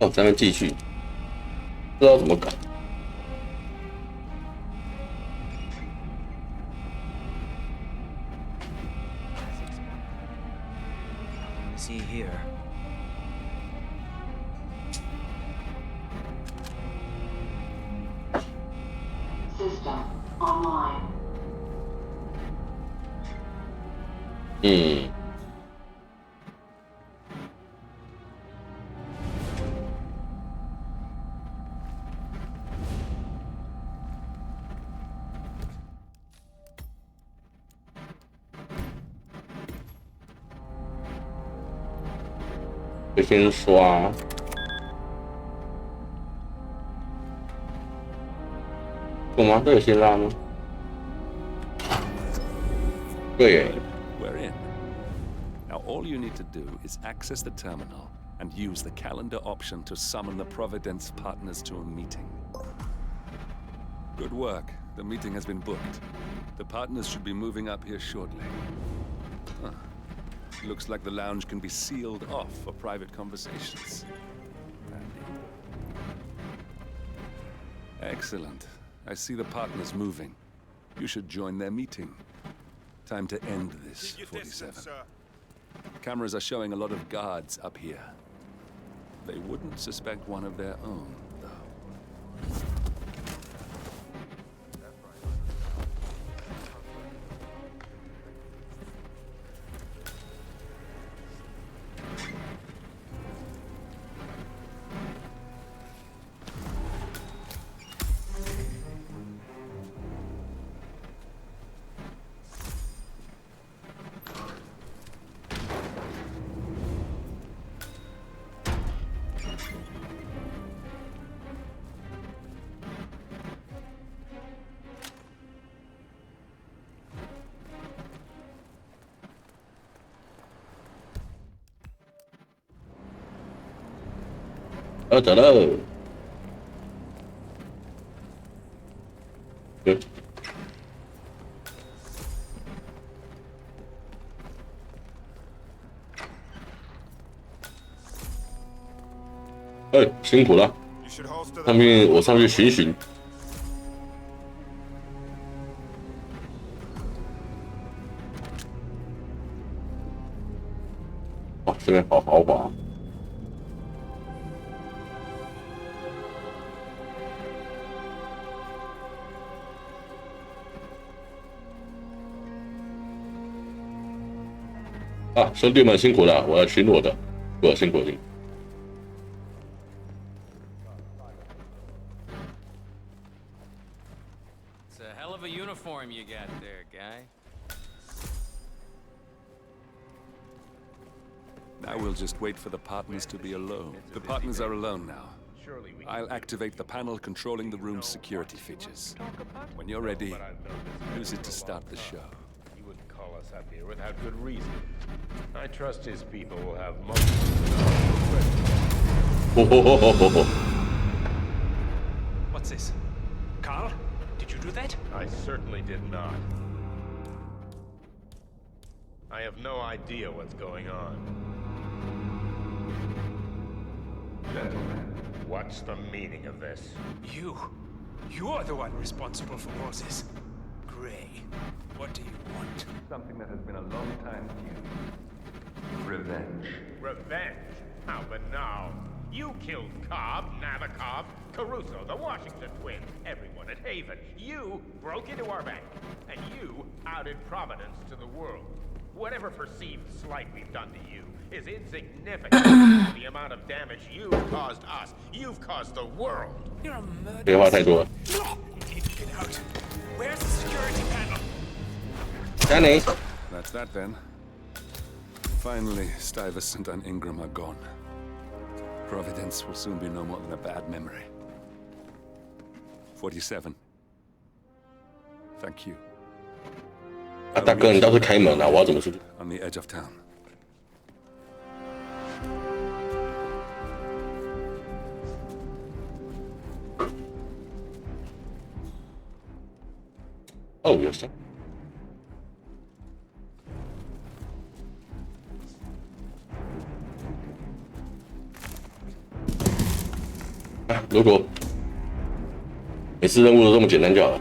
哦，咱们继续，不知道怎么搞。See here. System online. 就先刷。有吗？这有先拉吗？对耶。 We're in. Now all you need to do is access the terminal and use the calendar option to summon the Providence partners to a meeting. Good work. The meeting has been booked. The partners should be moving up here shortly. Huh. Looks like the lounge can be sealed off for private conversations. Excellent. I see the partners moving. You should join their meeting. Time to end this, 47. Cameras are showing a lot of guards up here. They wouldn't suspect one of their own, though.走了。辛苦了。上面我上去巡巡。哇，这边好豪华。 啊，兄弟们辛苦了，我要巡逻的，我辛苦了。It's a hell of a uniform you got there, guy. Now we'll just wait for the partners to be alone. The partners are alone now. I'll activate the panel controlling the room's security features. When you're ready, use it to start the show. Up here without good reason. I trust his people will have most What's this? Carl? Did you do that? I certainly did not. I have no idea what's going on. Gentlemen, what's the meaning of this? You're the one responsible for all this. Gray, what do you want? Something that has been a long time due. Revenge. Revenge? How banal. You killed Cobb, Nabokov, Caruso, the Washington twins, everyone at Haven. You broke into our bank, and you outed Providence to the world. Whatever perceived slight we've done to you is insignificant to the amount of damage you've caused us. You've caused the world. You're a murderer. 废话太多了。 You need to get out. Where's the security panel? Danny. That's that then. Finally, Stuyvesant and Ingram are gone. Providence will soon be no more than a bad memory. 47. Thank you. 啊，大哥，你倒是开门啊！我要怎么出去？ On the edge of town. 哦，有声。如果每次任务都这么简单就好了。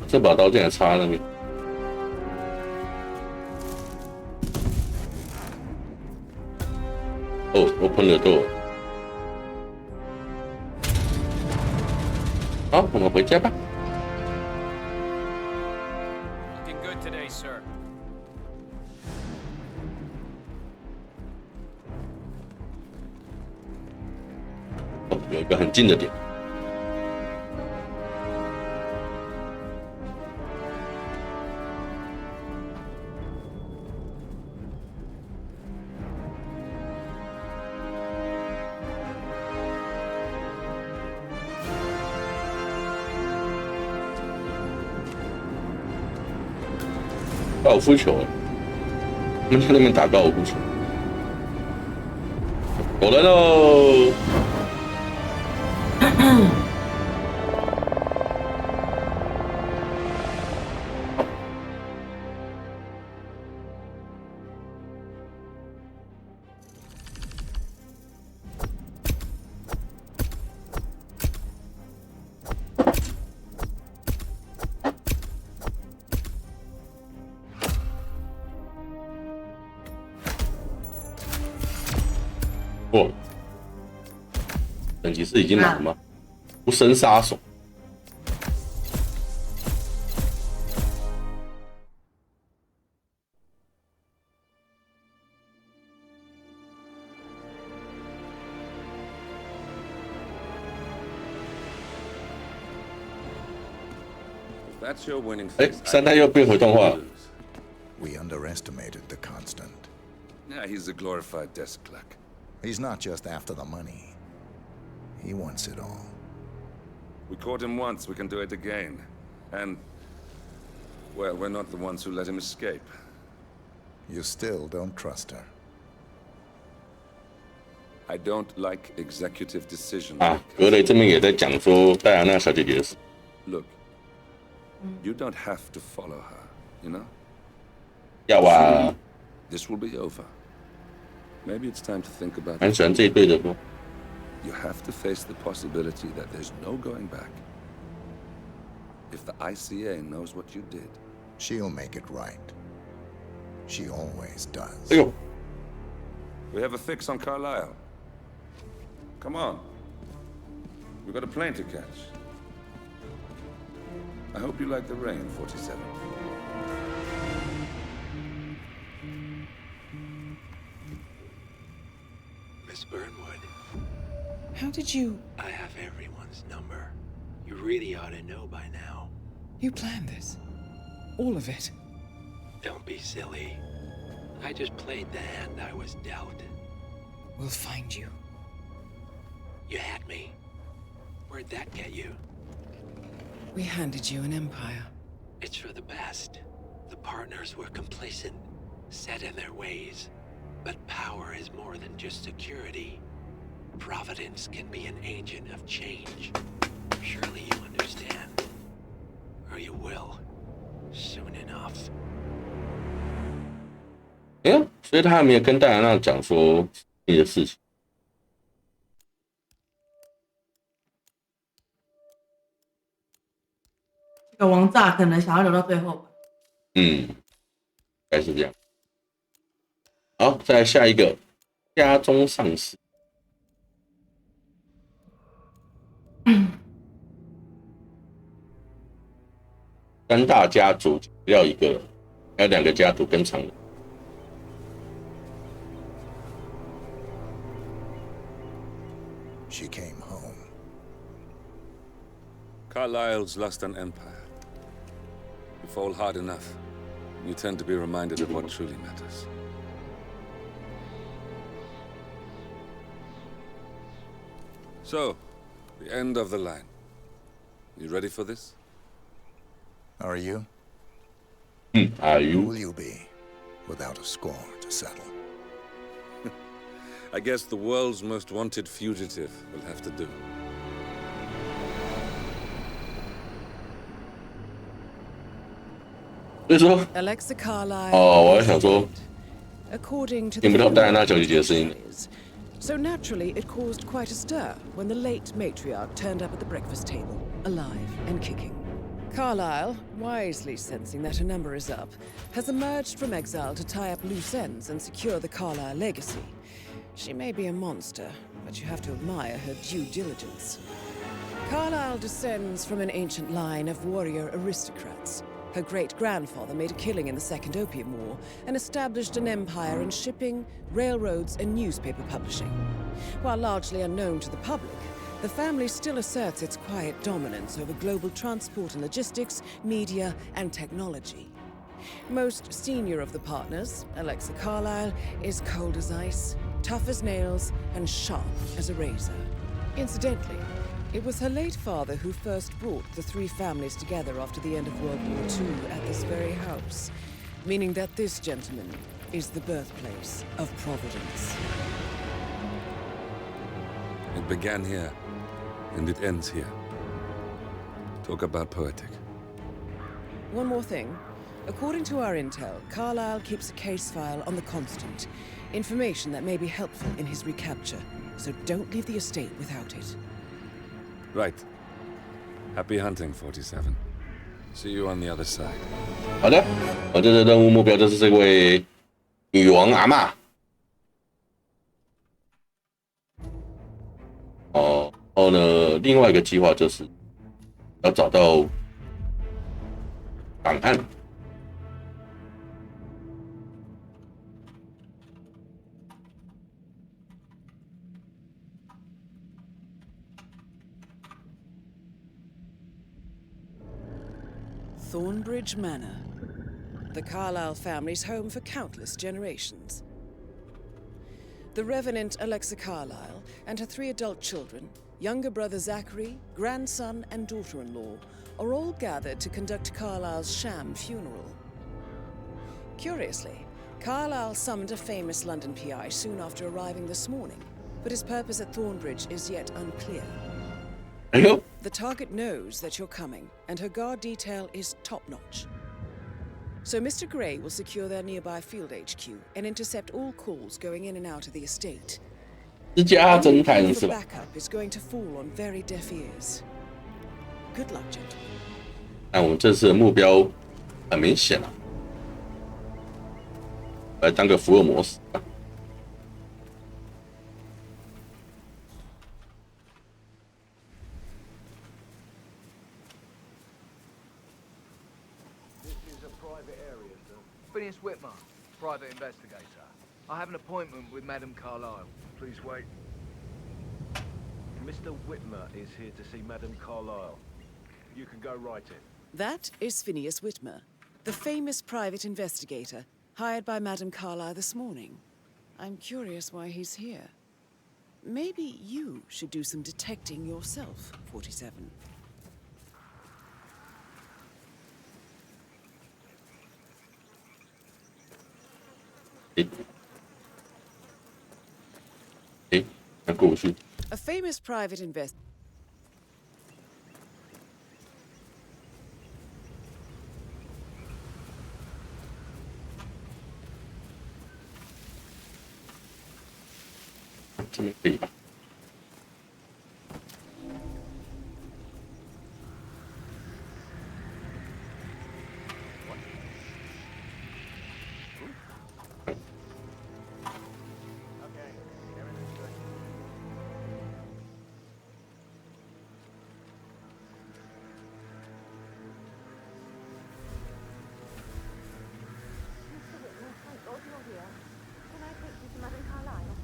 这把刀竟然插在那边。哦，open the door。好，我们回家吧。Looking good today, sir. 哦，有一个很近的点。高尔夫球，我们在那边打高尔夫球。有人喽！哦，等级是已经满了吗？无声杀手。哎，三代又变回动画了。We underestimated the constant. Yeah, he's a glorified desk clerk. He's not just after the money. He wants it all. We caught him once, we can do it again. And, well, we're not the ones who let him escape. You still don't trust her. I don't like executive decision 啊，格雷这边也在讲说戴安娜小姐姐的事。Look, you don't have to follow her, you know? 要啊， This will be over. Maybe it's time to think about 蛮 it. 喜欢这一对的不？ You have to face the possibility that there's no going back. If the ICA knows what you did, She'll make it right. She always does. 哎呦， we have a fix on Carlisle. Come on. We've got a plane to catch. I hope you like the rain, 47. Miss Burnwood, How did you... I have everyone's number. You really ought to know by now. You planned this? All of it? Don't be silly. I just played the hand I was dealt. We'll find you. You had me. Where'd that get you? We handed you an empire. It's for the best. The partners were complacent, set in their ways. But power is more than just security. Providence can be an agent of change. Surely you understand. Or you will. Soon enough. 哎呀，所以他还没有跟戴安娜讲说你的事情。这个王炸可能想要留到最后吧。嗯，该是这样。好，再来下一个，家中丧尸。三大家族要一个人，还有2个家族跟常人。 She came home. Carlisle's lost an empire. You fall hard enough, you tend to be reminded of what truly matters. So, the end of the line. You ready for this? Are you? Are Who you? will you be without a score to settle? I guess the world's most wanted fugitive will have to do. 所以说， Alexa Carlyle 我在想说， according to 听不到戴安娜小姐姐的声音。 So naturally, it caused quite a stir when the late matriarch turned up at the breakfast table, alive and kicking. Carlyle, wisely sensing that her number is up, has emerged from exile to tie up loose ends and secure the Carlyle legacy. She may be a monster, but you have to admire her due diligence. Carlyle descends from an ancient line of warrior aristocrats. Her great-grandfather made a killing in the Second Opium War and established an empire in shipping, railroads, and newspaper publishing. While largely unknown to the public, the family still asserts its quiet dominance over global transport and logistics, media, and technology. Most senior of the partners, Alexa Carlyle, is cold as ice, tough as nails, and sharp as a razor. Incidentally, it was her late father who first brought the three families together after the end of World War II at this very house, meaning that this gentleman is the birthplace of Providence. It began here, and it ends here. Talk about poetic. One more thing. According to our intel, Carlyle keeps a case file on the Constant, information that may be helpful in his recapture, so don't leave the estate without it. Right. Happy hunting, 47. See you on the other side. 好的，这次任务目标就是这位女王阿嬷。然后呢，另外一个计划就是要找到档案。Thornbridge Manor. The Carlyle family's home for countless generations. The Revenant Alexa Carlyle and her 3 adult children, younger brother Zachary, grandson, and daughter-in-law, are all gathered to conduct Carlyle's sham funeral. Curiously, Carlyle summoned a famous London PI soon after arriving this morning, but his purpose at Thornbridge is yet unclear. The target knows that you're coming, and her guard detail is top-notch. So Mr. Gray will secure their nearby field HQ and intercept all calls going in and out of the estate. 私家侦探 The 是吧？ backup is going to fall on very deaf ears. Good luck, gentlemen. 那我们这次的目标很明显了，来当个福尔摩斯。 Phineas Whitmer, private investigator. I have an appointment with Madame Carlyle. Please wait. Mr. Whitmer is here to see Madame Carlyle. You can go right in. That is Phineas Whitmer, the famous private investigator hired by Madame Carlyle this morning. I'm curious why he's here. Maybe you should do some detecting yourself, 47. A famous private investigator.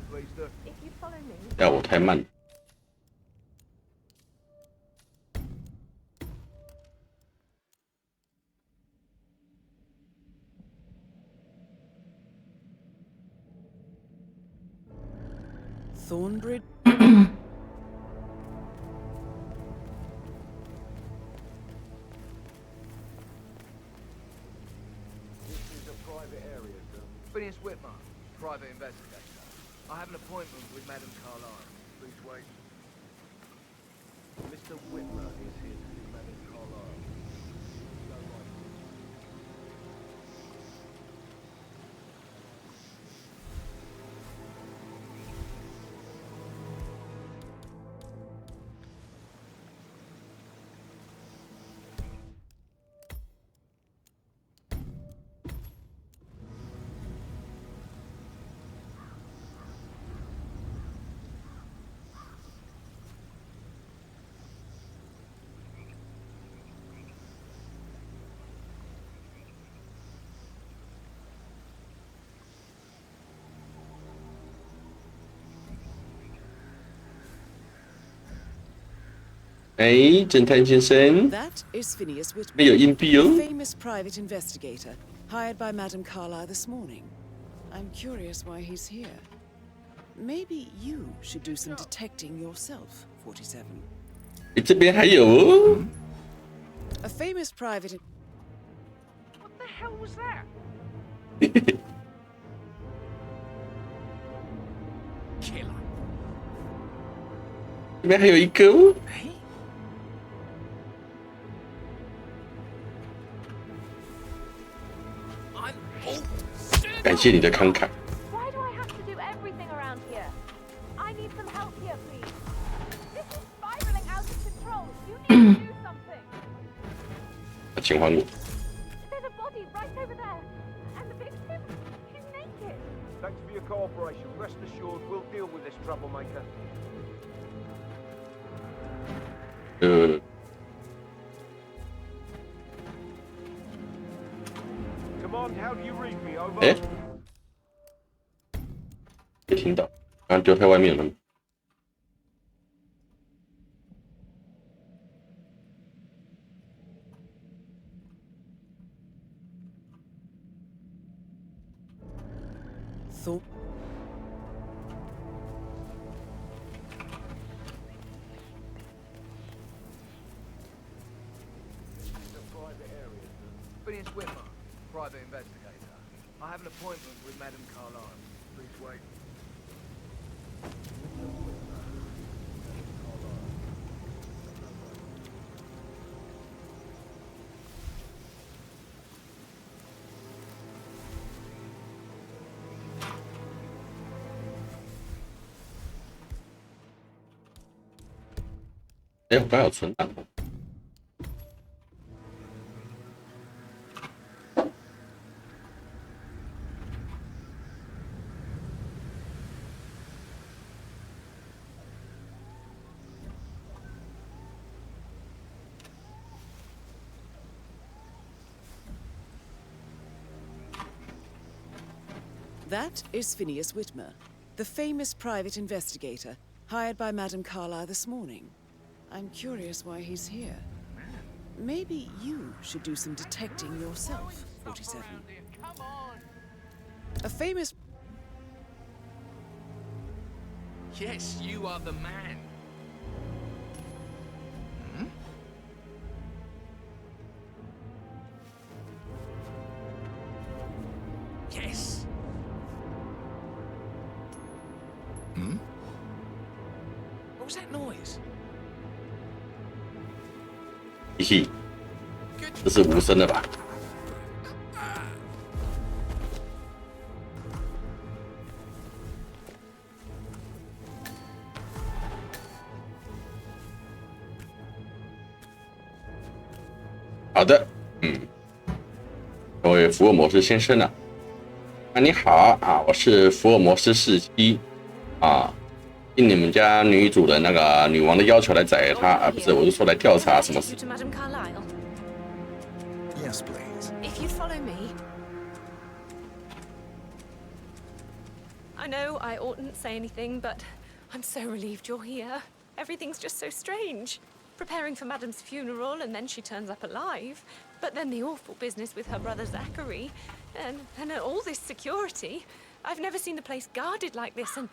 Please do. 要我太慢。 Thornbridge. Phineas Whitmer, private investigator. I have an appointment with Madame Carlyle. Please wait. Mr. Whitmer is here to see Madame Carlyle. Go right 哎，侦探先生， That is Phineas Whitman, 没有硬币 a 哦。 famous private investigator hired by Madame Carlyle this morning. I'm curious why he's here. Maybe you should do some detecting yourself, 47. 你这边还有哦。 A famous private. What the hell was that? Killer. 这边还有一个哦。 感谢你的慷慨。 Why do I have to do everything around here? I need some help here, please. This is spiraling out of control. You need to do something. 请还我。 There's a body right over there. And the victim, he's naked. Thanks for your cooperation. Rest assured, we'll deal with this troublemaker. Command, how do you read me? Over. 哎，没听到，刚刚丢在外面了。Thought. Phineas Whitmer, private investigator. I have an appointment with Madame Carlyle. Please wait. Carlyle。哎，我刚有存档。 That is Phineas Whitmer, the famous private investigator hired by Madame Carlyle this morning. I'm curious why he's here. Maybe you should do some detecting yourself, 47. A famous... Yes, you are the man. Yes. What was that noise? 嘻嘻，这是无声的吧？好的，各位福尔摩斯先生啊，你好啊，我是福尔摩斯47啊，应你们家女主的那个女王的要求来宰她啊，不是，我是说来调查什么事。 To Madame Carlyle. Yes, please. If you'd follow me. I know I oughtn't say anything, but I'm so relieved you're here. Everything's just so strange. Preparing for Madame's funeral, and then she turns up alive. But then the awful business with her brother Zachary, and all this security. I've never seen the place guarded like this, and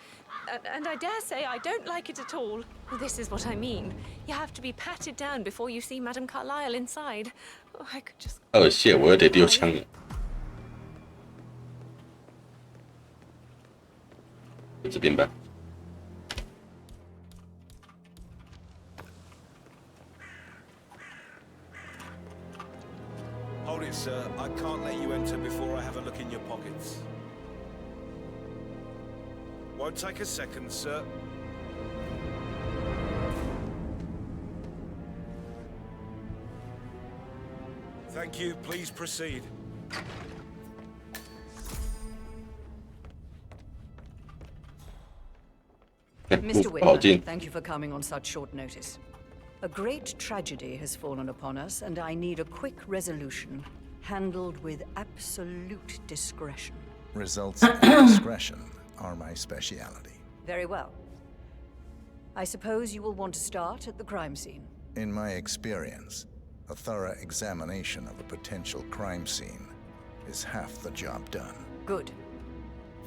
I dare say I don't like it at all. This is what I mean. You have to be patted down before you see Madame Carlyle inside. Oh, I could just... Oh shit！ 我又得丢枪了。这边吧。 Hold it, sir. I can't let you enter before I have a look in your pockets. Won't take a second, sir. Thank you. Please proceed. Mr. Whitman, thank you for coming on such short notice. A great tragedy has fallen upon us, and I need a quick resolution, handled with absolute discretion. Results and discretion are my speciality. Very well. I suppose you will want to start at the crime scene. In my experience, a thorough examination of a potential crime scene is half the job done. Good.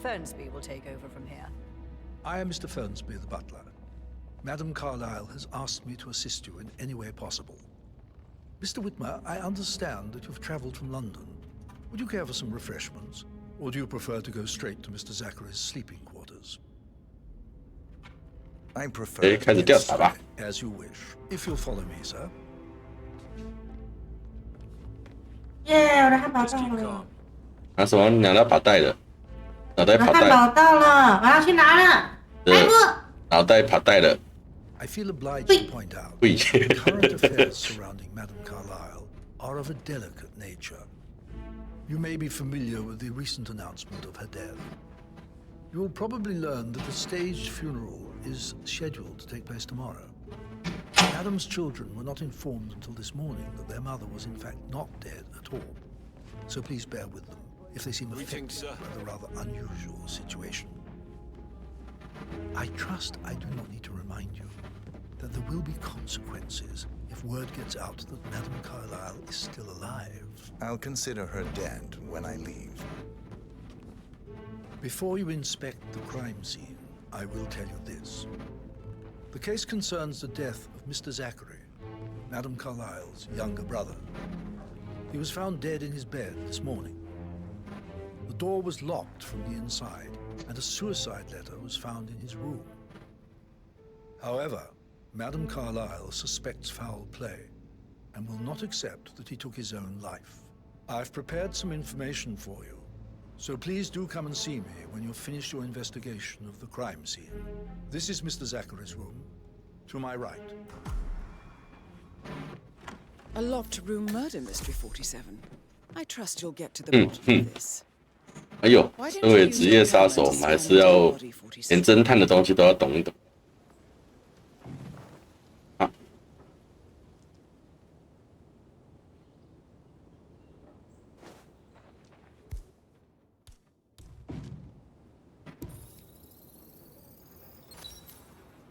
Fernsby will take over from here. I am Mr. Fernsby, the butler. Madam Carlyle has asked me to assist you in any way possible. Mr. Whitmer, I understand that you've traveled from London. Would you care for some refreshments? Or do you prefer to go straight to Mr. Zachary's sleeping quarters? I prefer to get straight. As you wish. If you'll follow me, sir. 耶，我的汉堡到了。拿什么？拿到把带的，脑袋跑带。汉堡到了，我要去拿了。来不？脑袋跑带了。I feel obliged to point out that the current affairs surrounding Madame Carlyle are of a delicate nature. You may be familiar with the recent announcement of her death. You will probably learn that the staged funeral is scheduled to take place tomorrow. Adam's children were not informed until this morning that their mother was in fact not dead at all. So please bear with them if they seem affected by the rather unusual situation. I trust I do not need to remind you that there will be consequences if word gets out that Madame Carlyle is still alive. I'll consider her dead when I leave. Before you inspect the crime scene, I will tell you this. The case concerns the death of Mr. Zachary, Madame Carlyle's younger brother. He was found dead in his bed this morning. The door was locked from the inside, and a suicide letter was found in his room. However, Madame Carlyle suspects foul play and will not accept that he took his own life. I've prepared some information for you, so please do come and see me when you've finished your investigation of the crime scene. This is Mr. Zachary's room, to my right. A locked room murder mystery 47. I trust you'll get to the bottom of this. 哎呦，身为职业杀手，我们还是要连侦探的东西都要懂一懂。啊，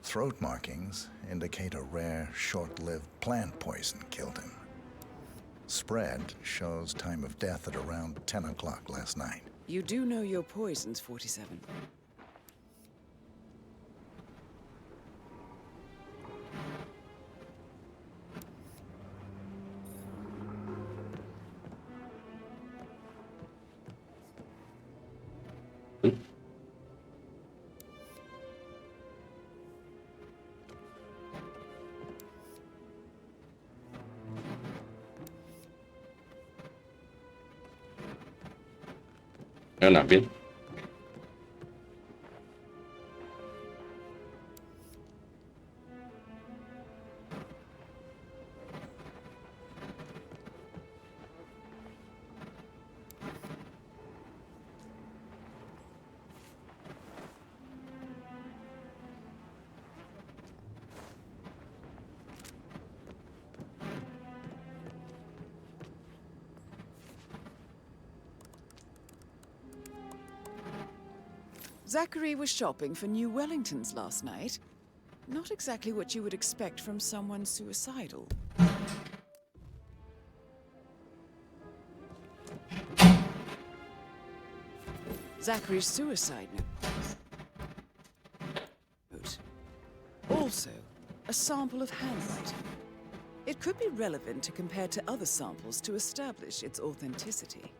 Throat markings indicate a rare, short-lived plant poison killed him. Spread shows time of death at around 10 o'clock last night. You do know your poisons, 47. Hmm? 还有哪边？Zachary was shopping for new Wellingtons last night. Not exactly what you would expect from someone suicidal. Zachary's suicide note. Also, a sample of handwriting. It could be relevant to compare to other samples to establish its authenticity.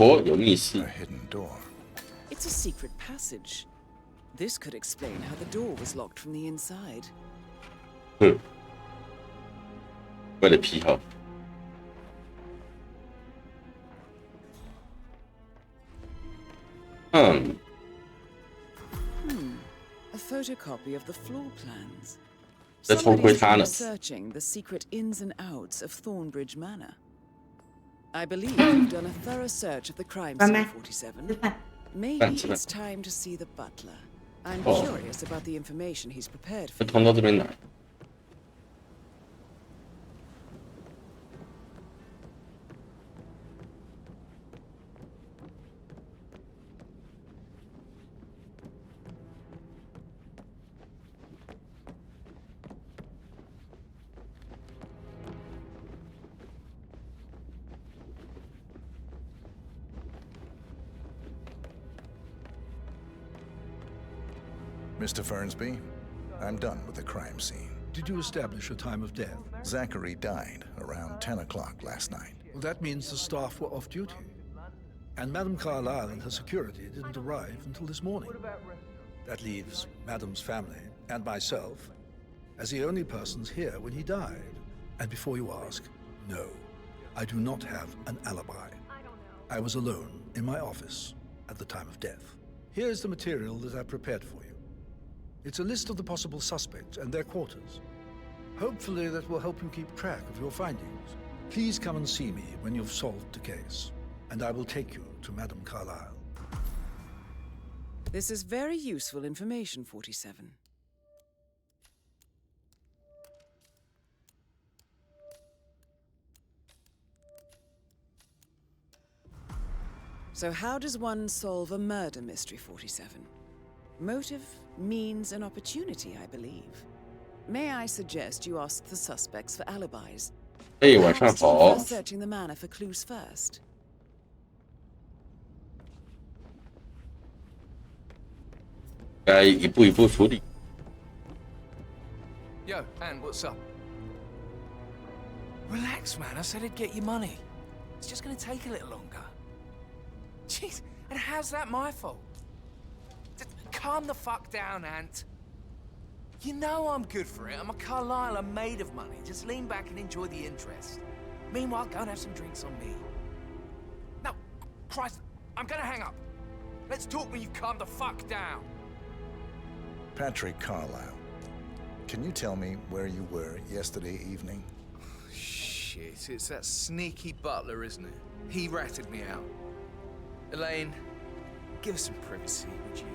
Oh, 有密室。 A hidden door. It's a secret passage. This could explain how the door was locked from the inside. 为了癖好。A photocopy of the floor plans. 在偷窥他呢。 Searching the secret ins and outs of Thornbridge Manor. I believe you've done a thorough search of the crime scene, 47. Maybe it's time to see the butler. I'm curious about the information he's prepared for. 通到这边来。Mr. Fernsby, I'm done with the crime scene. Did you establish a time of death? Zachary died around 10 o'clock last night. Well, that means the staff were off duty. And Madame Carlyle and her security didn't arrive until this morning. That leaves Madame's family and myself as the only persons here when he died. And before you ask, no, I do not have an alibi. I was alone in my office at the time of death. Here's the material that I prepared for you. It's a list of the possible suspects and their quarters. Hopefully that will help you keep track of your findings. Please come and see me when you've solved the case, and I will take you to Madame Carlyle. This is very useful information, 47. So how does one solve a murder mystery, 47? Motive, means, and opportunity, I believe. May I suggest you ask the suspects for alibis? 哎，晚上好。 Searching the manor for clues first. 该一步一步处理。 Yo, Anne, what's up? Relax, man. I said I'd get you money. It's just gonna take a little longer. Jeez, and how's that my fault? Calm the fuck down, Ant. You know I'm good for it. I'm a Carlyle. I'm made of money. Just lean back and enjoy the interest. Meanwhile, go and have some drinks on me. No, Christ, I'm gonna hang up. Let's talk when you calm the fuck down. Patrick Carlyle, can you tell me where you were yesterday evening? Shit, it's that sneaky butler, isn't it? He ratted me out. Elaine, give us some privacy, would you?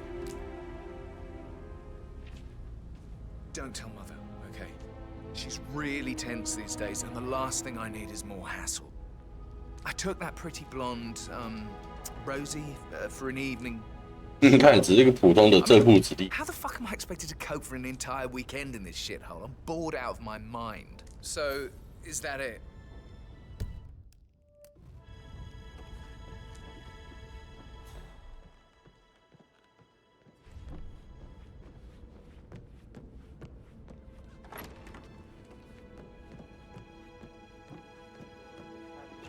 Don't tell Mother, okay? She's really tense these days, and the last thing I need is more hassle. I took that pretty blonde, Rosie, for an evening. 你看，只是一个普通的正户子弟。 How the fuck am I expected to cope for an entire weekend in this shithole? I'm bored out of my mind. So, is that it?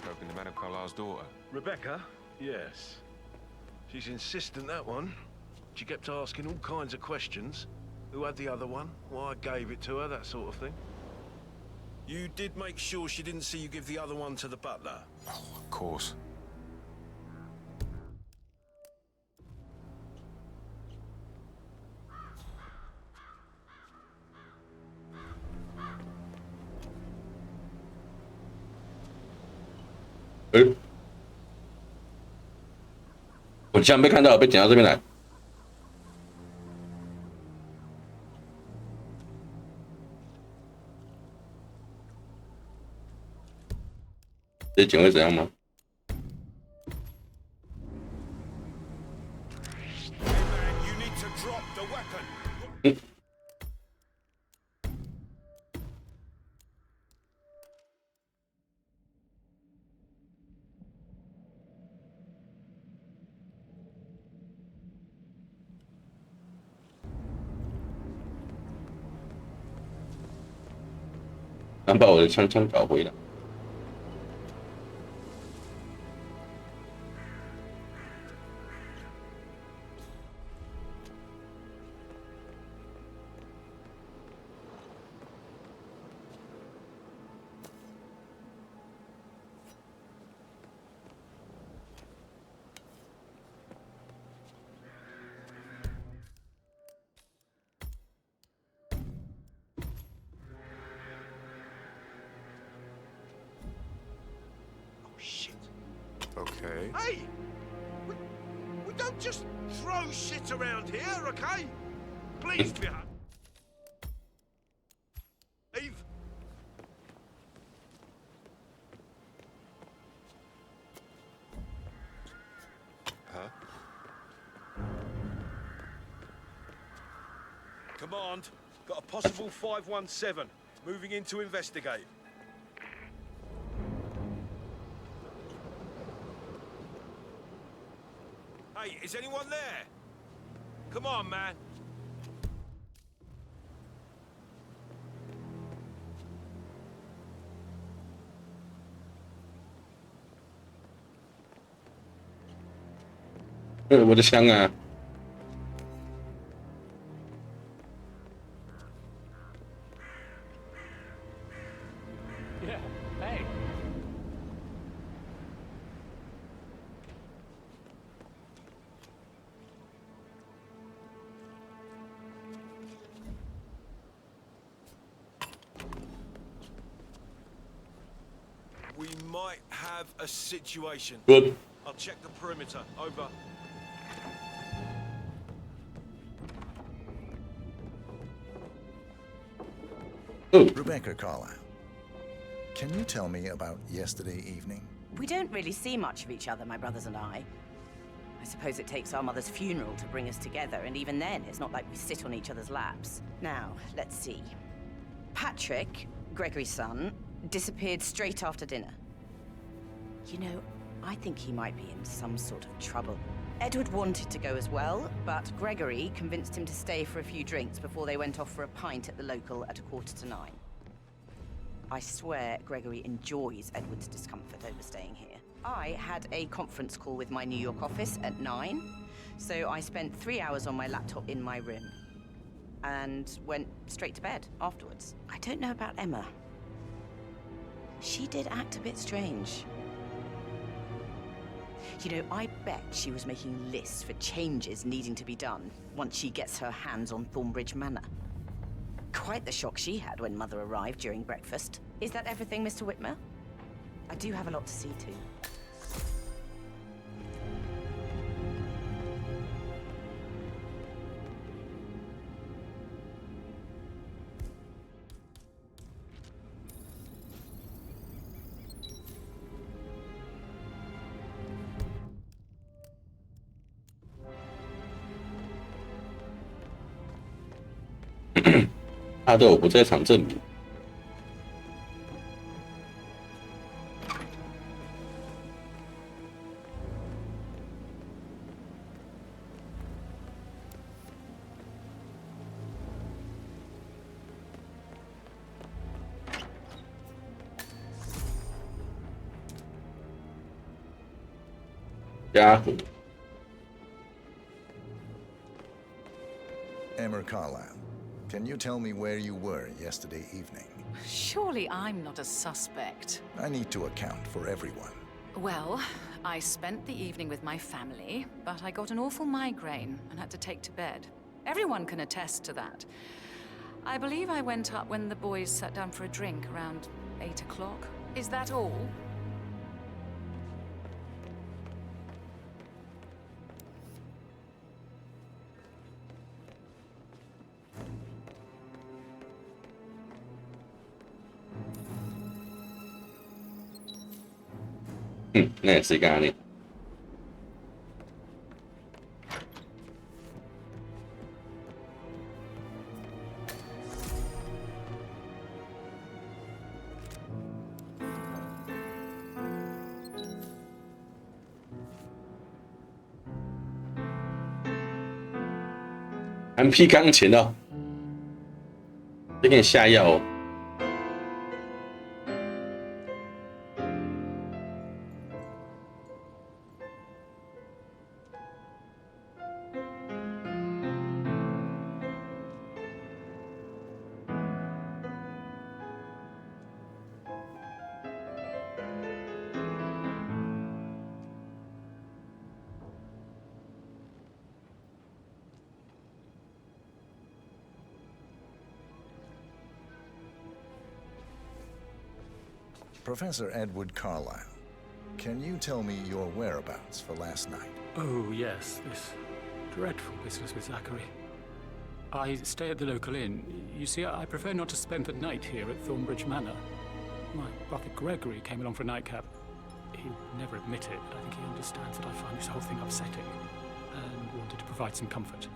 Spoken to Madame Carlyle's daughter. Rebecca? Yes. She's insistent, that one. She kept asking all kinds of questions. Who had the other one? Why I gave it to her, that sort of thing. You did make sure she didn't see you give the other one to the butler? Oh, of course. Eh? 我竟然被看到，被点到这边来。这警会怎样吗？ You need to drop the weapon. 想把我的枪找回来。Okay. Hey! We don't just throw shit around here, okay? Please behave. Huh? Command, got a possible 517. Moving in to investigate. Hey, is anyone there? Come on, man. 我的枪啊！ Yeah, hey. We might have a situation. Good. I'll check the perimeter. Over. Rebecca Carlyle, can you tell me about yesterday evening? We don't really see much of each other, my brothers and I. I suppose it takes our mother's funeral to bring us together, and even then, it's not like we sit on each other's laps. Now, let's see. Patrick, Gregory's son, disappeared straight after dinner. You know, I think he might be in some sort of trouble. Edward wanted to go as well, but Gregory convinced him to stay for a few drinks before they went off for a pint at the local at 9:15. I swear Gregory enjoys Edward's discomfort over staying here. I had a conference call with my New York office at 9, so I spent 3 hours on my laptop in my room and went straight to bed afterwards. I don't know about Emma. She did act a bit strange. You know, I bet she was making lists for changes needing to be done once she gets her hands on Thornbridge Manor. Quite the shock she had when Mother arrived during breakfast. Is that everything, Mr. Whitmer? I do have a lot to see to.他的我不在场证明。家伙。 Emma Carlyle, can you tell me where you were yesterday evening? Surely I'm not a suspect. I need to account for everyone. Well, I spent the evening with my family, but I got an awful migraine and had to take to bed. Everyone can attest to that. I believe I went up when the boys sat down for a drink around 8 o'clock. Is that all? Ναι, σιγά ναι.还劈钢琴哦，在给你下药哦。 Professor Edward Carlyle, can you tell me your whereabouts for last night? Oh, yes, this dreadful business with Zachary. I stay at the local inn. You see, I prefer not to spend the night here at Thornbridge Manor. My brother Gregory came along for a nightcap. He'll never admit it, but I think he understands that I find this whole thing upsetting and wanted to provide some comfort.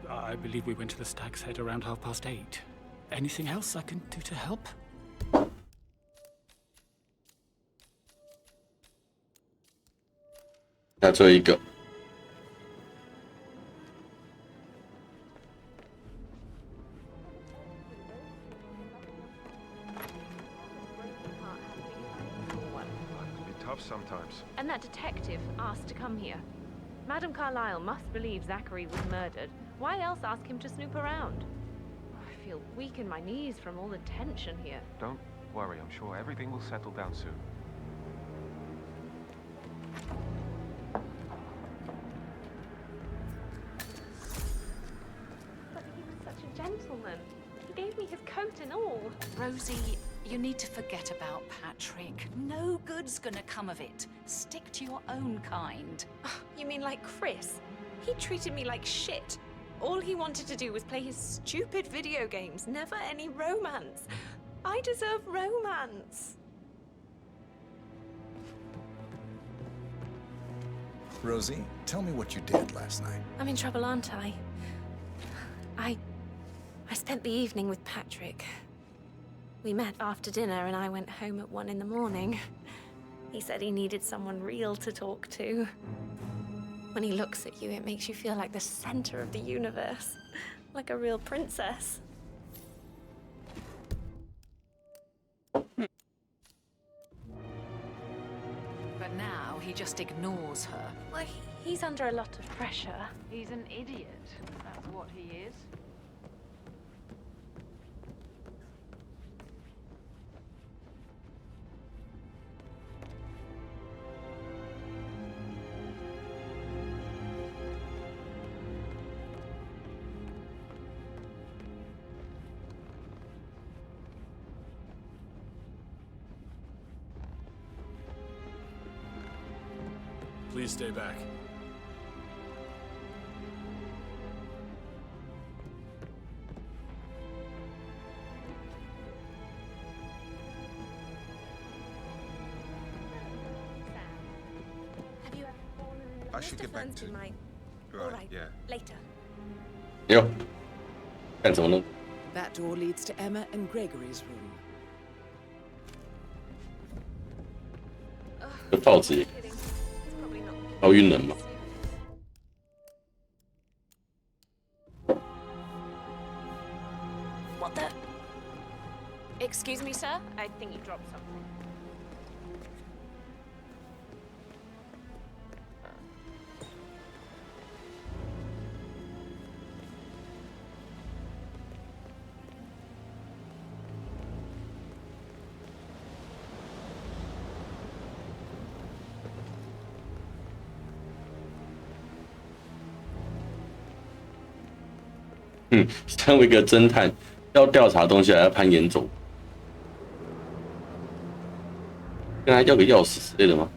I believe we went to the Stag's Head around 8:30. Anything else I can do to help? 他最后一个。It's tough sometimes. And that detective asked to come here. Madame Carlyle must believe Zachary was murdered. Why else ask him to snoop around? I feel weak in my knees from all the tension here. Don't worry, I'm sure everything will settle down soon. But he was such a gentleman. He gave me his coat and all. Rosie, you need to forget about Patrick. No good's gonna come of it. Stick to your own kind. You mean like Chris? He treated me like shit. All he wanted to do was play his stupid video games, never any romance. I deserve romance. Rosie, tell me what you did last night. I'm in trouble, aren't I? I spent the evening with Patrick. We met after dinner and I went home at 1 in the morning. He said he needed someone real to talk to. When he looks at you, it makes you feel like the center of the universe. Like a real princess. But now he just ignores her. Well, he's under a lot of pressure. He's an idiot. That's what he is. Please stay back. Have you ever fallen in I should get back to... my... Right, Alright, yeah. later. Yo. 干什么呢？ That door leads to Emma and Gregory's room. 这报纸也超晕人嘛。 What the? Excuse me, sir? I think you dropped something.身为一个侦探，要调查东西还要攀岩走，跟他要个钥匙之类的吗？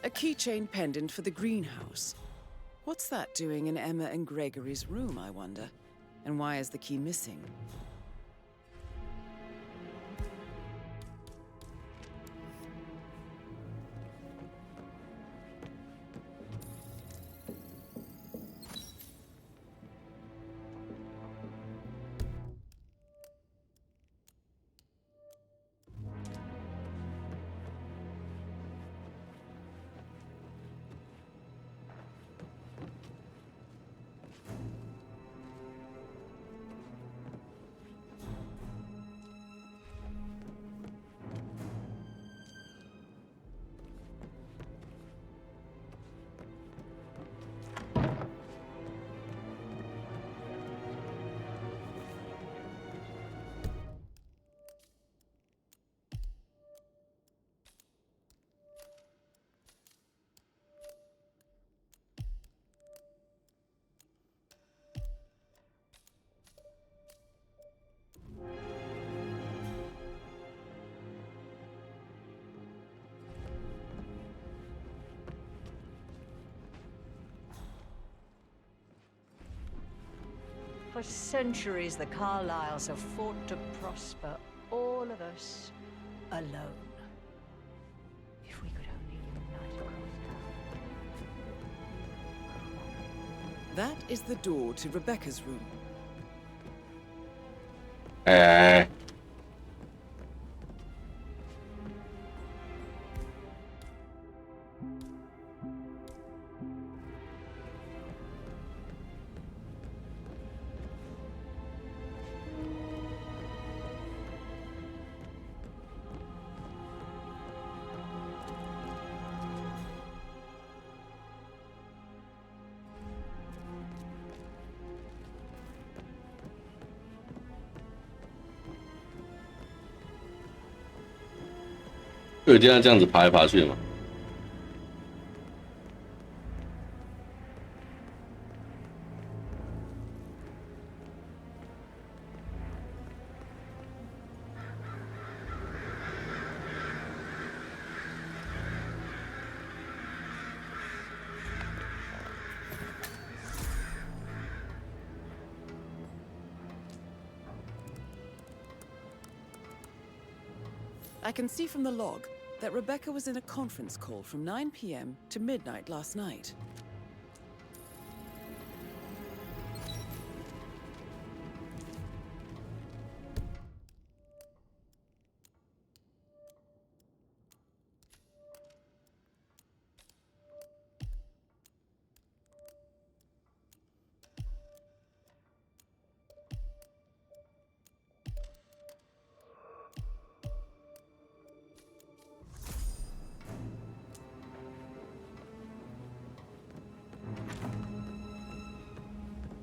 A keychain pendant for the greenhouse. What's that doing in Emma and Gregory's room, I wonder? And why is the key missing? For centuries, the Carlyles have fought to prosper, all of us, alone. If we could only unite across town. That is the door to Rebecca's room. 就一定要这样子爬来爬去的嘛。I can see from the log that Rebecca was in a conference call from 9 p.m. to midnight last night.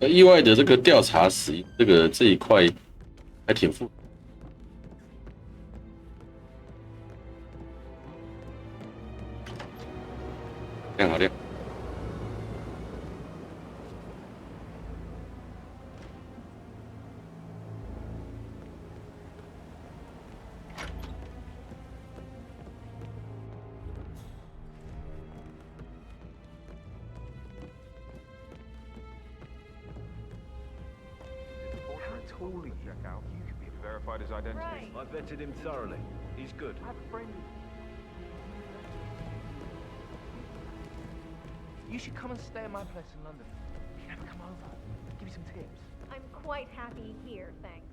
意外的这个调查死因，这一块还挺复杂。亮好亮。Verified his identity. I vetted him thoroughly. He's good. I have a friend. You should come and stay at my place in London. You can never come over. Give you some tips. I'm quite happy here, thanks.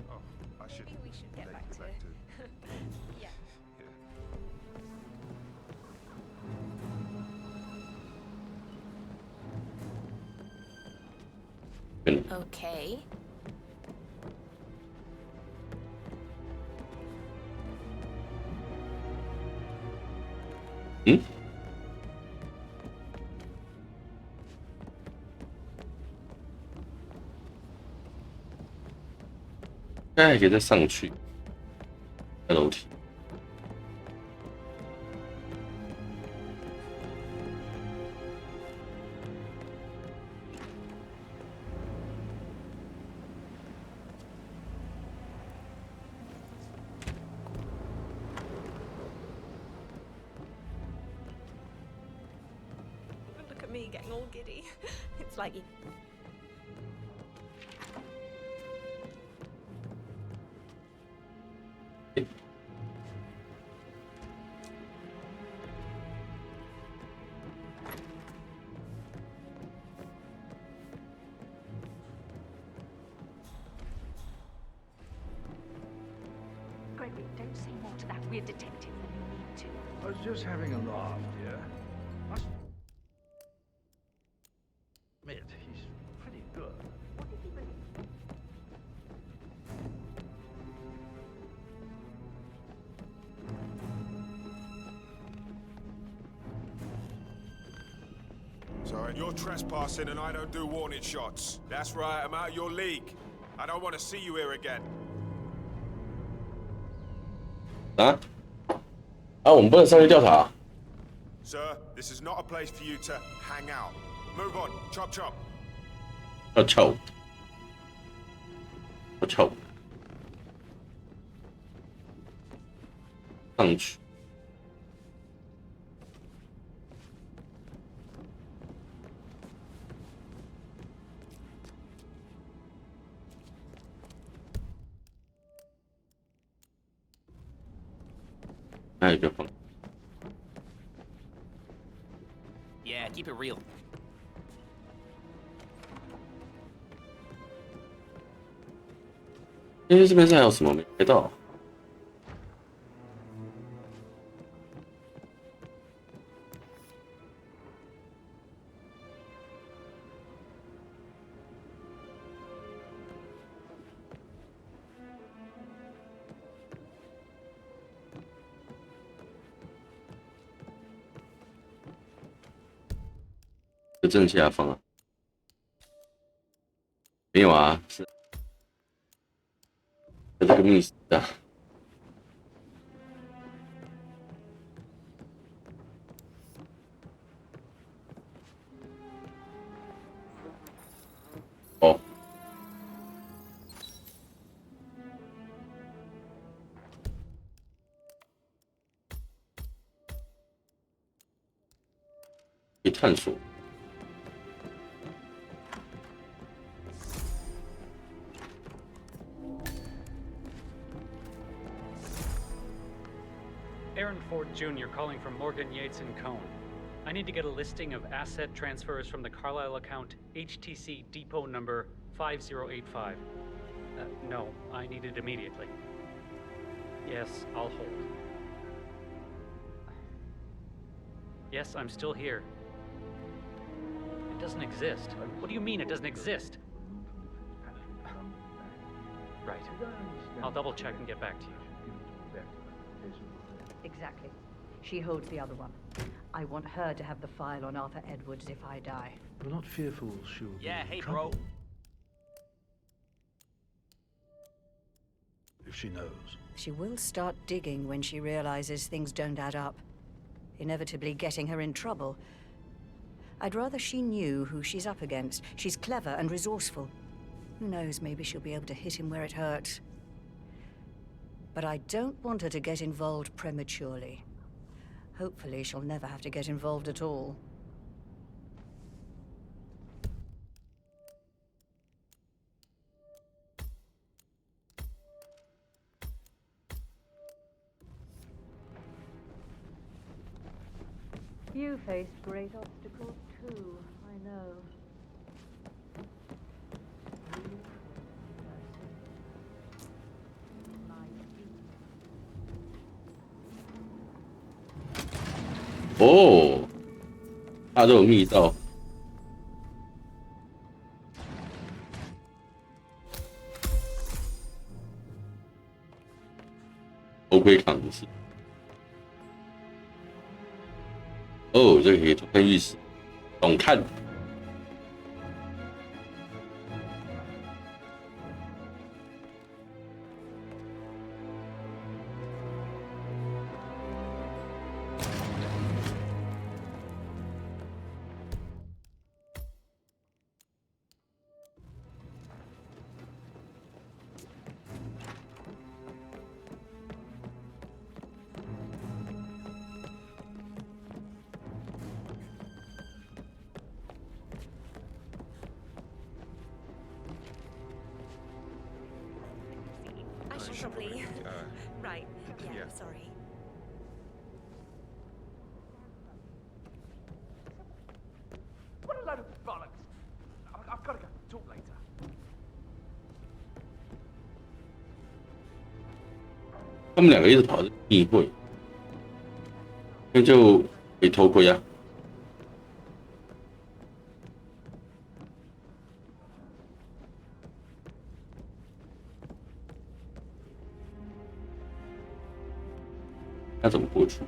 Oh, I should. Maybe we should get back to yeah. Okay. Hmm? 应该还可以再上去，在楼梯。Look at me getting all giddy. It's like you. Gregory, don't say more to that weird detective than you need to. I was just having a laugh, dear. Admit, he's pretty good. What did he believe? So you're trespassing and I don't do warning shots. That's right, I'm out of your league. I don't want to see you here again. 啊？啊，我们不能上去调查。Sir, this is not a place for you to hang out. Move on, chop chop. 要臭，要臭，上去。还有一个房。Yeah, keep it real. 因为这边是还有什么没拍到？正下方啊？没有啊，是这个密室啊。哦。可以探索。Aaron Ford Jr. calling from Morgan, Yates & Cohn. I need to get a listing of asset transfers from the Carlisle account HTC depot number 5085. No, I need it immediately. Yes, I'll hold. Yes, I'm still here. It doesn't exist. What do you mean it doesn't exist? Right. I'll double check and get back to you. Exactly. She holds the other one. I want her to have the file on Arthur Edwards if I die. We're not fearful she'll be in trouble. If she knows. She will start digging when she realizes things don't add up, inevitably getting her in trouble. I'd rather she knew who she's up against. She's clever and resourceful. Who knows, maybe she'll be able to hit him where it hurts. But I don't want her to get involved prematurely. Hopefully she'll never have to get involved at all. You faced great obstacles too, I know.哦，它都有密道。头盔扛是。哦，这个可以偷看浴室，懂看。Probably. Right. Yeah, sorry. What a load of bollocks! I've got to go. Talk later. 他们两个一直跑着密会，那就可以偷窥啊。那怎么过去？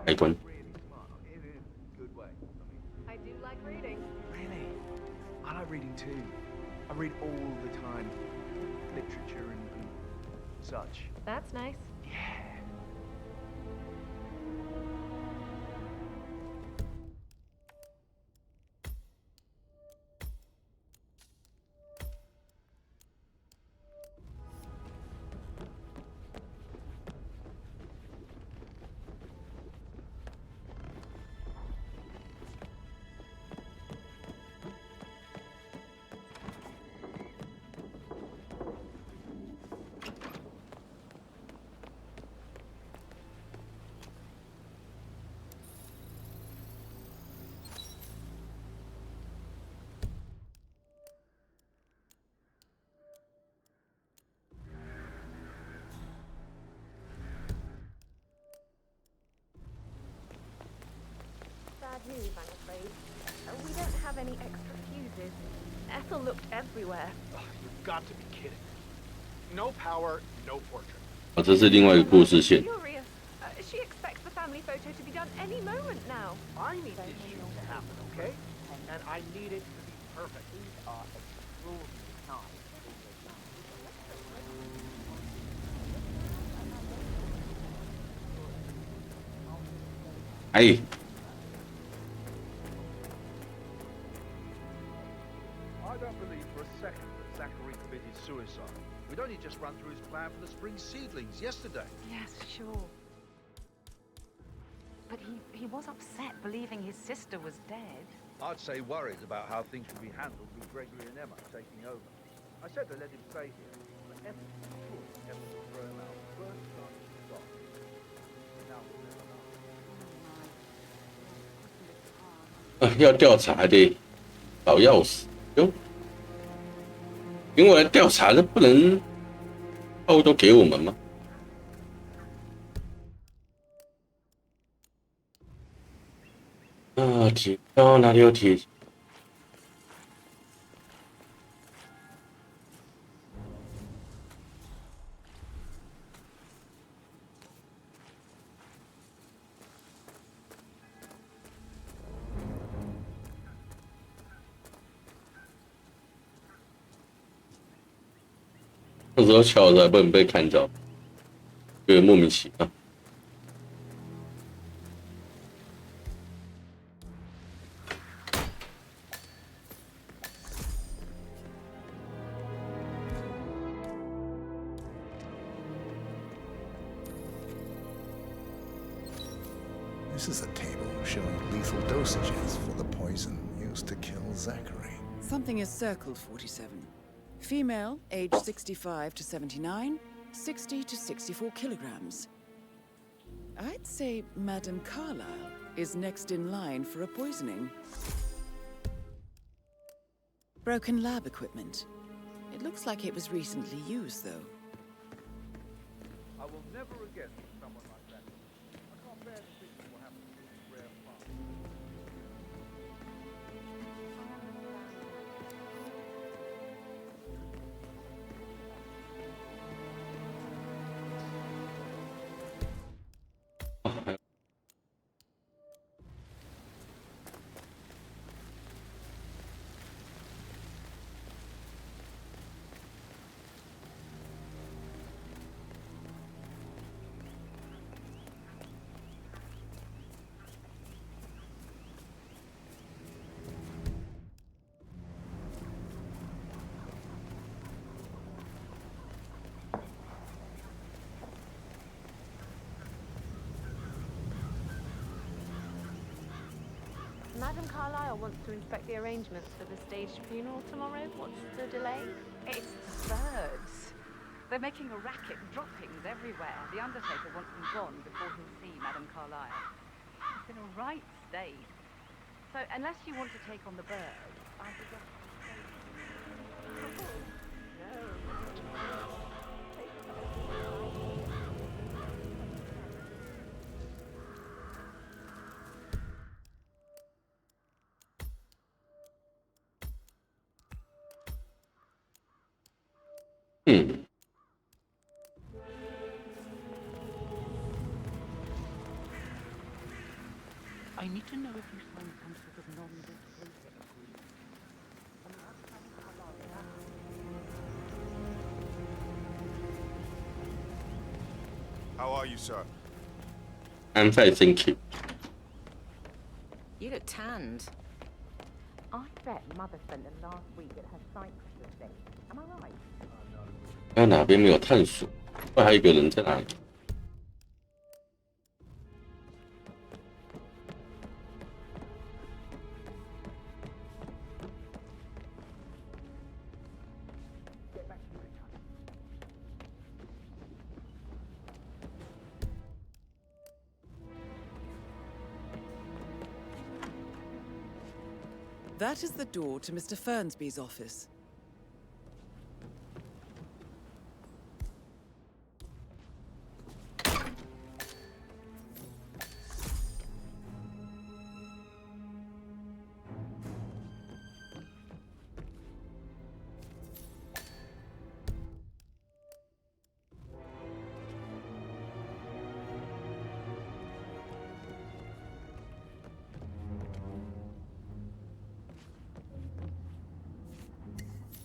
开关。I do like reading. Really? I like reading too. I read all the time. Literature and such. That's nice. Yeah. Bad news, I'm afraid. We don't have any extra fuses is. Ethel looked everywhere. You've got to be kidding. No power, no portrait. 啊，这是另外一个故事线。 Furious. She expects the family photo to be done any moment now. I need this shoot to happen, okay? And I need it to be perfect. These are extraordinary times. 哎， I don't believe for a second that Zachary committed suicide. We'd only just run through his plan for the spring seedlings yesterday. Yes, sure. But he was upset believing his sister was dead. I'd say worried about how things would be handled with Gregory and Emma taking over. I said they let him stay here, but Emma will throw him out first time he stopped. Now we'll never know. 要调查还得找钥匙哟。因为来调查的不能套路都给我们吗？啊，提高哪里有提？那时候巧的不能被看到，有点莫名其妙。This is a table showing lethal dosages for the poison used to kill Zachary. Something is circled 47. Female, age 65 to 79, 60 to 64 kilograms. I'd say Madame Carlyle is next in line for a poisoning. Broken lab equipment. It looks like it was recently used, though. I will never again meet someone like that. I can't bear to think what will happen to this rare plant. Madame Carlyle wants to inspect the arrangements for the staged funeral tomorrow. What's the delay? It's the birds. They're making a racket, droppings everywhere. The undertaker wants them gone before he'll see Madame Carlyle. It's in a right state. So unless you want to take on the birds, I suggest I need to know if you signed some sort of non-disclosure agreement. How are you, sir? I'm fine, thank you. You look tanned. I bet Mother spent the last week at her cypress estate. Am I right? 看哪边没有探索，还有一个人在哪里？ That is the door to Mr. Fernsby's office.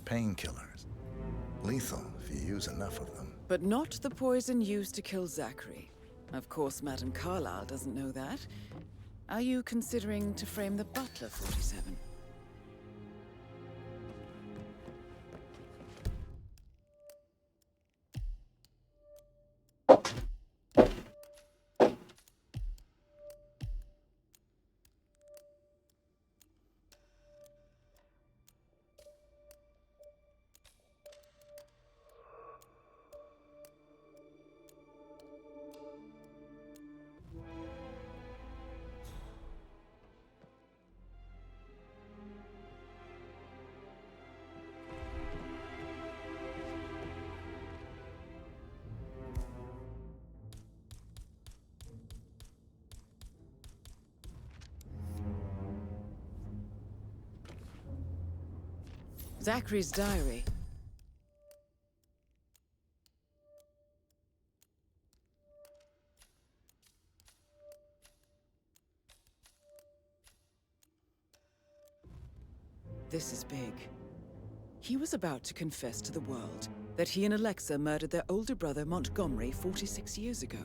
painkillers. Lethal if you use enough of them. But not the poison used to kill Zachary. Of course, Madame Carlyle doesn't know that. Are you considering to frame the butler, 47? Zachary's diary. This is big. He was about to confess to the world that he and Alexa murdered their older brother Montgomery 46 years ago.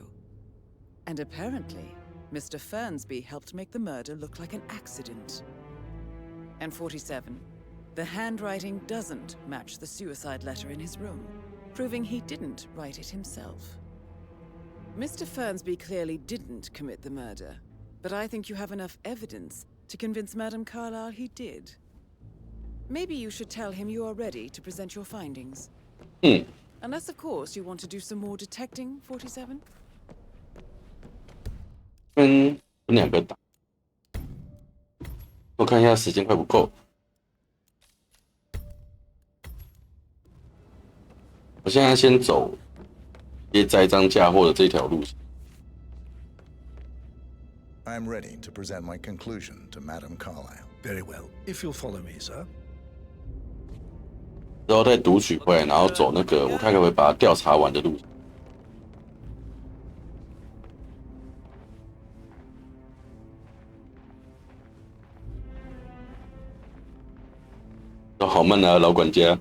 And apparently, Mr. Fernsby helped make the murder look like an accident. And 47. The handwriting doesn't match the suicide letter in his room, proving he didn't write it himself. Mr. Fernsby clearly didn't commit the murder, but I think you have enough evidence to convince Madame Carlyle he did. Maybe you should tell him you are ready to present your findings. Unless, of course, you want to do some more detecting, 47? 分2个打，我看一下时间快不够。我现在先走接栽赃嫁祸的这条路线。I'm ready to present my conclusion to Madame Carlyle. Very well. If you'll follow me, sir. 之后再读取回来，然后走那个我看可不可以把它调查完的路线。都好慢啊，老管家。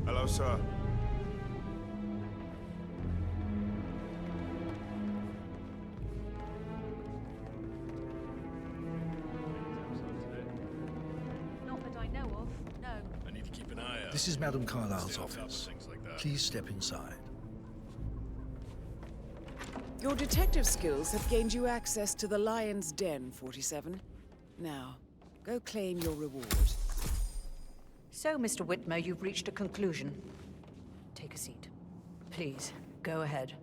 Hello, sir. Not that I know of, no. I need to keep an eye out. This is Madame Carlyle's office. Please step inside. Your detective skills have gained you access to the Lion's Den, 47. Now, go claim your reward. So, Mr. Whitmer, you've reached a conclusion. Take a seat. Please, go ahead.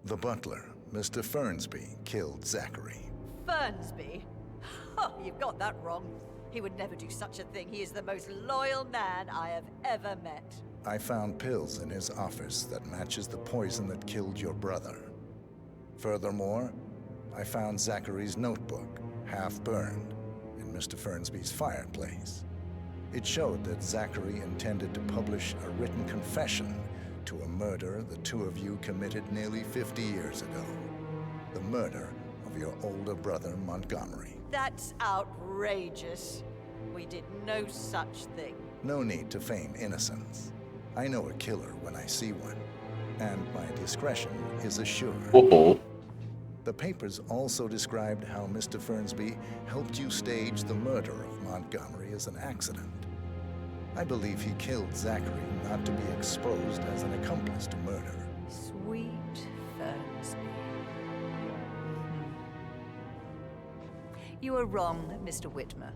The butler, Mr. Fernsby, killed Zachary. Fernsby? Oh, you've got that wrong. He would never do such a thing. He is the most loyal man I have ever met. I found pills in his office that matches the poison that killed your brother. Furthermore, I found Zachary's notebook, half burned, in Mr. Fernsby's fireplace. It showed that Zachary intended to publish a written confession to a murder the two of you committed nearly 50 years ago. The murder of your older brother, Montgomery. That's outrageous. We did no such thing. No need to feign innocence. I know a killer when I see one, and my discretion is assured. The papers also described how Mr. Fernsby helped you stage the murder of Montgomery as an accident. I believe he killed Zachary not to be exposed as an accomplice to murder. Sweet Fernsby. You are wrong, Mr. Whitmer.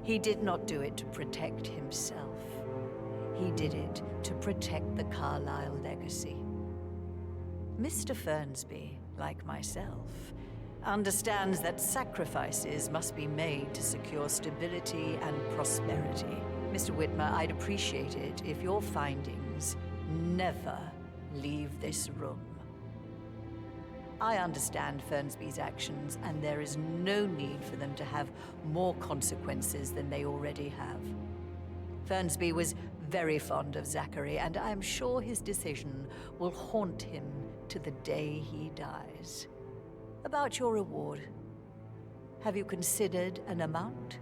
He did not do it to protect himself. He did it to protect the Carlyle legacy. Mr. Fernsby, like myself, understands that sacrifices must be made to secure stability and prosperity. Mr. Whitmer, I'd appreciate it if your findings never leave this room. I understand Fernsby's actions, and there is no need for them to have more consequences than they already have. Fernsby was very fond of Zachary, and I'm sure his decision will haunt him to the day he dies. About your reward, have you considered an amount?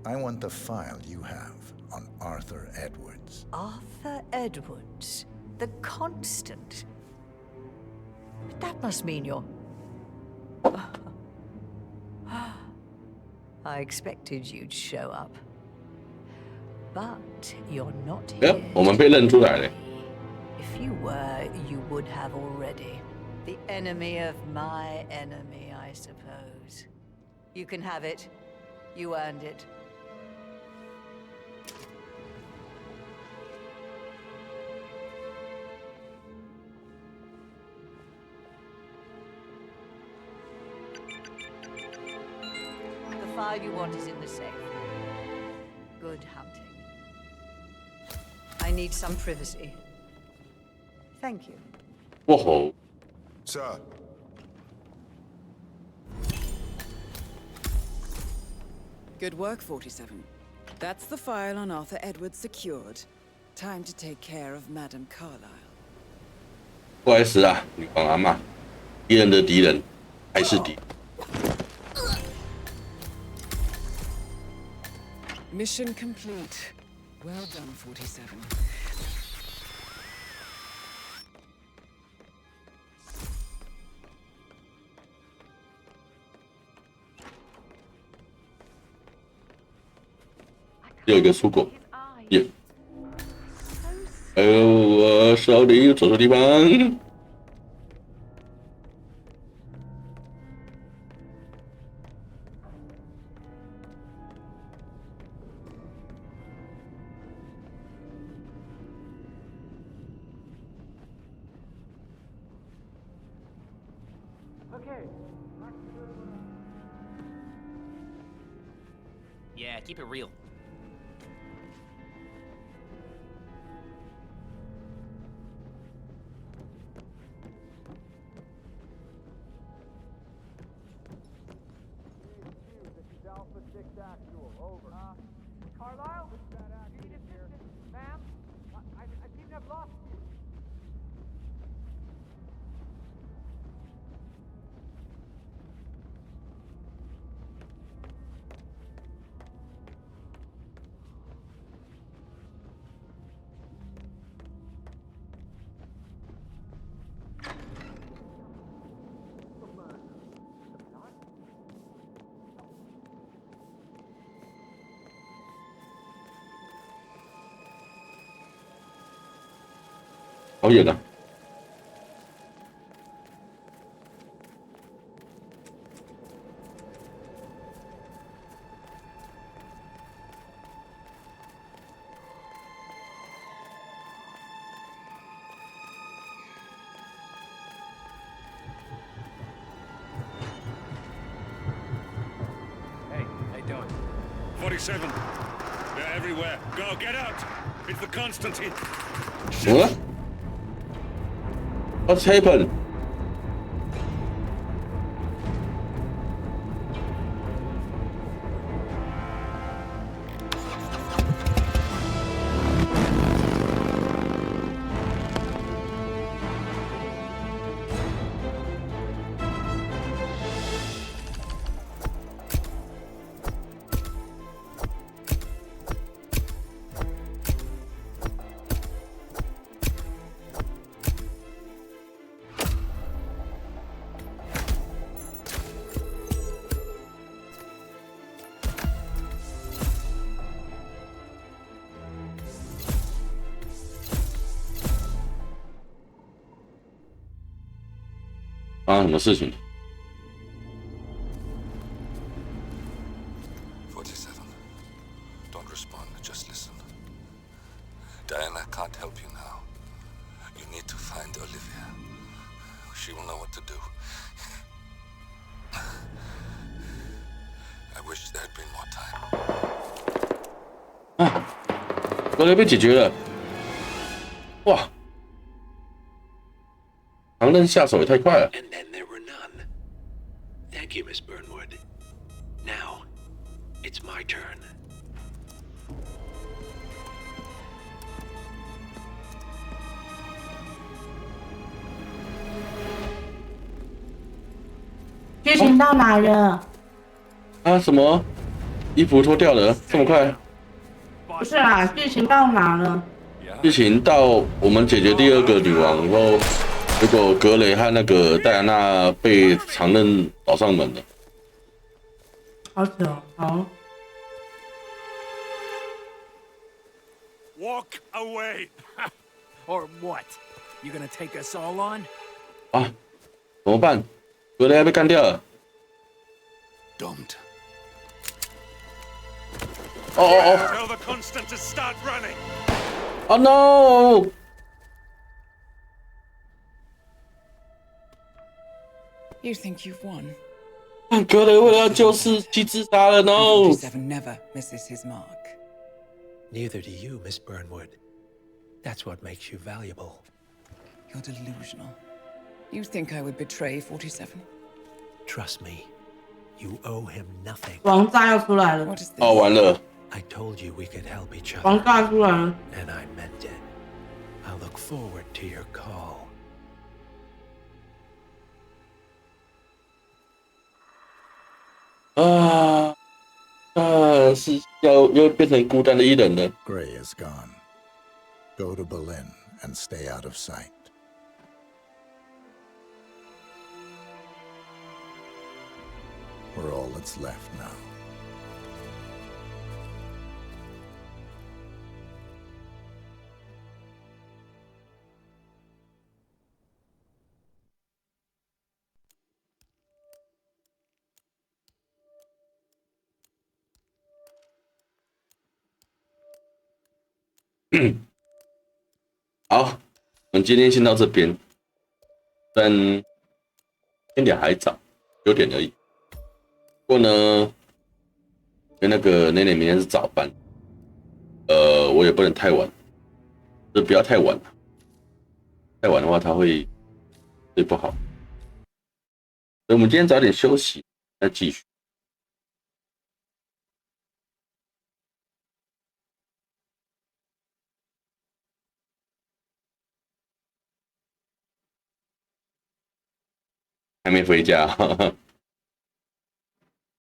I want the file you have on Arthur Edwards. Arthur Edwards? The Constant? That must mean you're... I expected you'd show up. But you're not here. 我们被认出来了。 If you were, you would have already. The enemy of my enemy, I suppose. You can have it. You earned it. The file you want is in the safe. Good hunting. I need some privacy. Thank you. Whoa. Sir. Good work, 47. That's the file on Arthur Edwards secured. Time to take care of Madame Carlyle. 不好意思啊，女皇阿嬷，敌人的敌人还是敌。 Mission complete. Well done, 47. Có 有一个出口，耶！还有我手里有走错地方。Yeah, keep it real. Carlyle? You need assistance, ma'am? I seem to have lost you.好远啊！Hey, how you doing? 47. They're everywhere. Go, get out! It's the Constantine. What? What's happened? respond. Just listen. Diana can't help you now. You need to find Olivia. She will know what to do. I wish there had been more time. 啊，格雷被解决了！哇，强韧下手也太快了。And then there were none. Thank you, Miss Burnwood. Now, it's my turn. 剧情到哪了？啊，什么？衣服脱掉了？这么快？不是啦，剧情到哪了？剧情到我们解决第二个女王以后，结果格雷和那个戴安娜被常任找上门了。好久，好。Walk away. Or what? You gonna take us all on? 啊，怎么办？格雷还被干掉了。Don't. 哦哦哦 Tell the Constant to start running.！Oh no! You think you've won? 格雷为了要救世妻自杀了 ，no！ 47 never misses his mark. Neither do you, Miss Burnwood. That's what makes you valuable. You're delusional. You think I would betray 47? Trust me, you owe him nothing. 王炸要出来了。哦，完了。I told you we could help each other. 王炸出来了。And I meant it. I'll look forward to your call. 啊，是又变成孤单的一人了。Gray is gone. Go to Berlin and stay out of sight. We're all that's left now. .好，我们今天先到这边。虽然天点还早，9点而已。不过呢，因为那个奶奶明天是早班，我也不能太晚，就不要太晚了。太晚的话，他会睡不好。所以我们今天早点休息，再继续。还没回家，